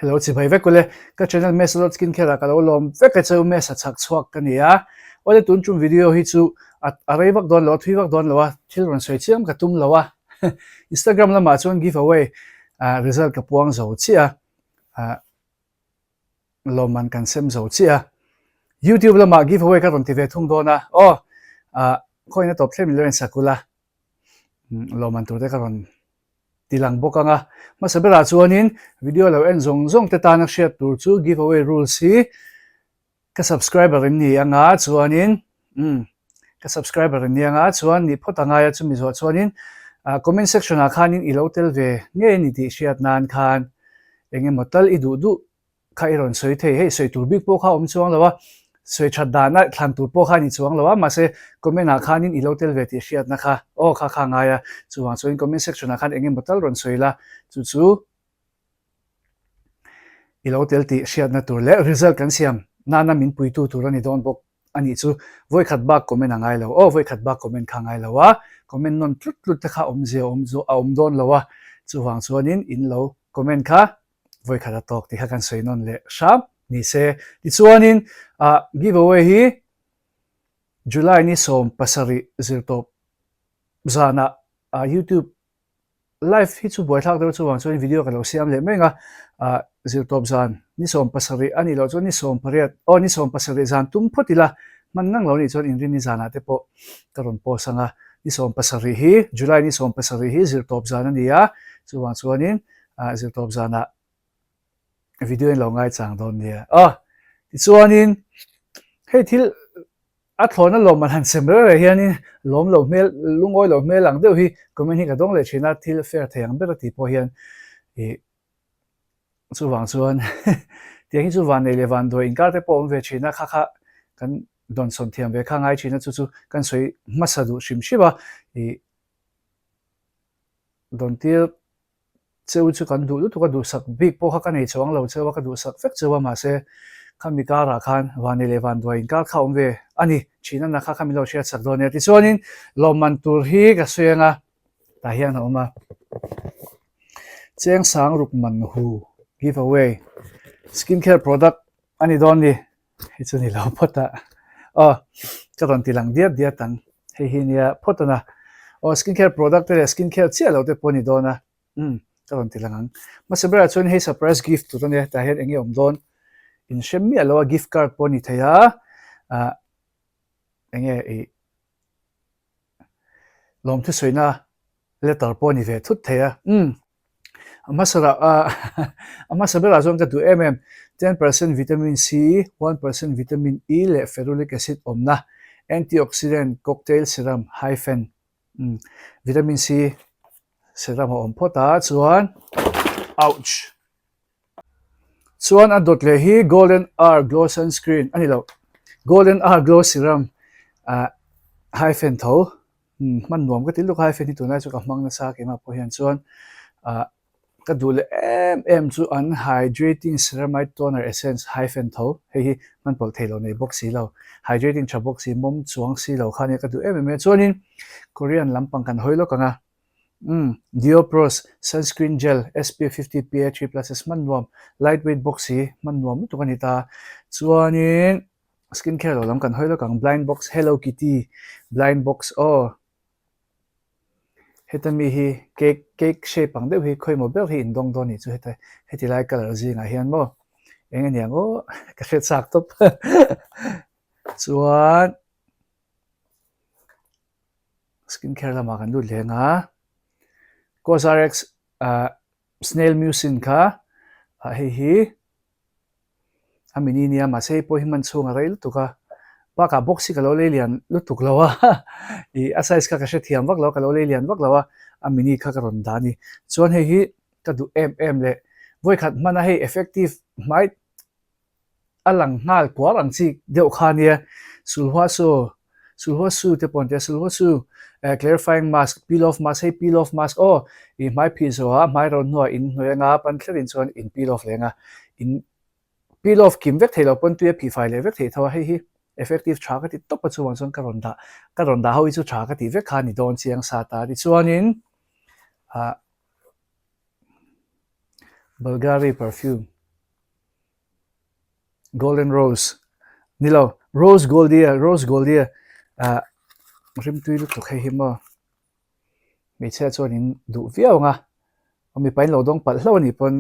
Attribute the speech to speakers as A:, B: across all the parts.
A: Hello, chị bảy vết kule các channel mesa.skincare ka lo lom vết cái chỗ mesa chak chuak cái này á. Ôi tụi chung video hi chu à rei vak don lo thui vak don lo à children soi chiam ka tum lo à. Instagram la ma chuan giveaway result ka puang zo chi à lo man kan sem zo chi YouTube la ma giveaway ka ron ti ve thung don khoi na top thlem lo en sakula lo man tur te ka ron tilang boka nga masabera chuanin video lo en zong te tanak share tur chu giveaway rules hi ka subscriber ni anga chuanin ka subscriber ni anga chuan ni photanga ya chumi zo chuanin comment section a khanin ilo tel ve nge ni ti shiat nan khan enge motal idu du khairon soi the hei soi tur big po kha om chuang lawa soi chadana thlan tur po kha ni chuang lawa ma se comment a khanin ilo tel ve ti shiat na kha o kha nga ya chuang chuan comment section a khan enge motal ron soila chu ilo tel ti shiat na tur le result kan siam nana min pui tu tur ani don bok ani chu voi khat bak comment angai lo voi khat bak comment kha ngai lawa comment non tlut te kha om zo om don lawa chuwang chuanin in lo comment kha voi khat tok ti kha kan soi non le sham ni se ti chuanin giveaway hi July ni som pasari zirtop zana YouTube live hi chu boi thak do chuwang chuan video ka lo siam le menga zirtop zan ni som pasari ani lo chuan ni som pariat ni som pasari zan tum photila man nang lo ni chuan in rin ni zana te po karon po sanga ni som pasari hi July ni som pasari hi zirtop zan ani chuwang chuanin zirtop zana video in lo ngai chang don nia ti chuanin hei thil a thona lo man han sem re hianin lom lo mel lungoi lo mel lang deuh hi comment hi ka dong le china thil fair theng ber ti po hian chuwang chuan tiang hi chu van nei le van do in kar te po ve china kha kan don son thiam ve kha ngai china chu kan soi masadu shim shiba don tir cheu chu kan du tu ka du sak big po kha kan nei chawang lo chewa ka du sak fek chewa ma se khami kara khan van nei le van do in kar kha om ve ani china na kha khami lo share sak do ne ti chuanin lo man tur hi ka suenga ta hian oma cheng sang ruk man hu giveaway skincare product ani don ni hi chu ni lo phota charon tilang dia tang hei hi nia photona skincare product te skincare chia lo te poni dona charon tilangang masabera chuan hei surprise gift tu ne ta hian enge om don in shemmi alo gift card poni thaya enge lom thu soina letter poni ve thut thaya amasabera zon ka du 10% vitamin C 1% vitamin E le ferulic acid omna antioxidant cocktail serum hyphen vitamin C serum om phota chuan ouch chuan adot le hi golden hour glow sunscreen ani lo golden hour glow serum hyphen tho man nuam ka tiluk hyphen hi tunai chu ka hmang na sa ke ma po hian chuan ka du le chu an hydrating ceramide toner essence hyphen tho hei man pol thelo nei box si lo hydrating cha box si mom chuang si lo khani ka du chuanin Korean lampang kan hoilo kanga Diopros sunscreen gel SPF 50 PA++ man nuam lightweight box si man nuam tu kanita chuanin skincare lo lam kan hoilo kang blind box Hello Kitty blind box hetami hi cake shape ang deuh hi khoi mo ber hi indong doni chu heti lai color zinga hian mo enge niang ka khet sak top chuan skincare lama kan du lenga CosRX snail mucin kha hei hi amini nia ma sei po hi man chunga rail tuka pa ka box ka lo le lian lutuk lawa size ka she thiam wak lo ka lo le lian wak lawa amini kha ka ron dani chuan hei hi ka du le voi khat mana hei effective mai alang ngal kwar ang chi deuh khania sulhwa su te ponte sulhwa su clarifying mask peel off mask hei peel off mask mai phi zo mai ron no in nga pan thlerin chuan in peel off lenga in peel off kim vek thelo pon tu phi file vek thei thawa hei hi effective chaka ti top chuan chuan karonda hoi chu chaka ti vek khani don chiang sa ta ri chuanin Bulgari perfume golden rose nilo rose goldia rim tui lu tuk hei hi mo mi che chuan in du viau nga mi pain lo dong pal hlo ni pon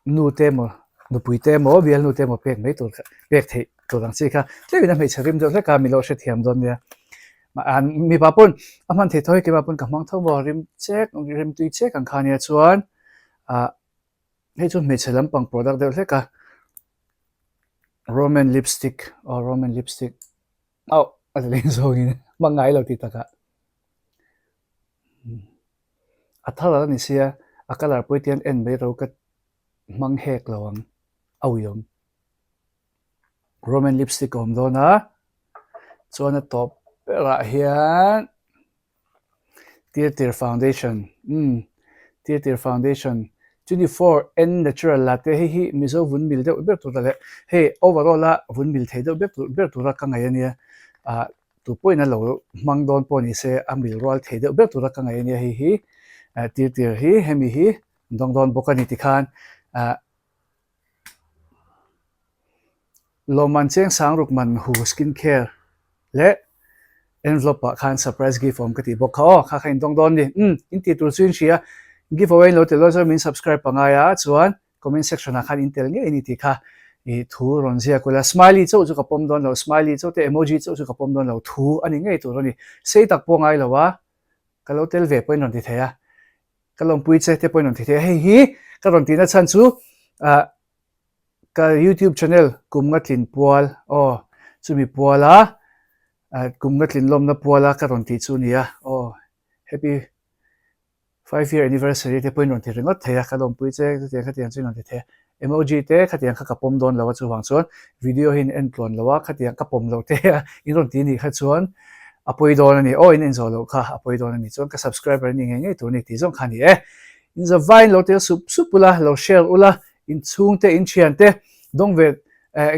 A: nu te mo nu pui te mo bial nu te mo pek mai tur pek thei tur ang chi kha tlei na mei charim do ka mi lo she thiam don ya ma an mi pa pon aman the thoi ke pa pon ka mang tho bo rim tui che kan khania chuan hei chu mei chelam pang product de hle ka roman lipstick au alin zo ni mangai lo ti taka athala ni sia akalar poitian en be ro ka mang hek lawang awiom roman lipstick om dona chuan a top ra hian tir foundation tir foundation 24 n natural latte hi mizo vun mil de ber tu dale hey overall la vun mil thei de ber tu ra ka ngai ania tu point na lo mang don poni se amil roal thei de ber tu ra ka ngai ania hi tir hi hemi hi dong don bokani ti khan loman cheng sang ruk man hu skincare le envelope khan surprise gift om kati bok kha khain dong don ni in ti tur chin shia giveaway lo te lo zo min subscribe panga ya chuan comment section a khan intel nge ni ti kha I thu ron zia kula smiley chu chu kapom don lo smiley chu te emoji chu chu kapom don lo thu ani nge tu roni sei tak po ngai lo wa kalo tel ve point non ti theya kalom pui che te point non ti the hei hi ka ron ti na chan chu ka YouTube channel kumnga tlin pual chumi puala kumnga tlin lom na puala ka ron ti chu nia happy 5-year anniversary te point non ti ringot theya kalom pui che te kha tiang chu non ti the emoji te kha tiang kha kapom don lawa chu wang chuan video hin en tlon lawa kha tiang kapom lo te in ron ti ni kha chuan apoi don ani in enzo lo kha apoi don ani chuan ka subscriber ni nge tu ni ti zong khani in the vine lo te supula lo share ula in chung te in chian te dong ve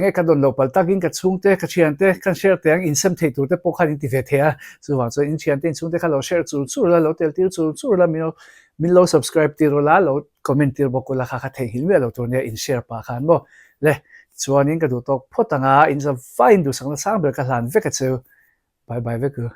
A: nge ka don lo pal takin ka chung te ka chian te kan share te ang in sem thei tur te pokhan in ti ve thea chu wang chuan in chian te in chung te kha lo share chu la lo tel tir chu la min lo subscribe tir la lo comment tir bokula kha kha thei hilme lo tur ne in share pa khan mo le chuan in ka du tok photanga in the vine du sang ber ka hlan ve ka chu bye bye ve ku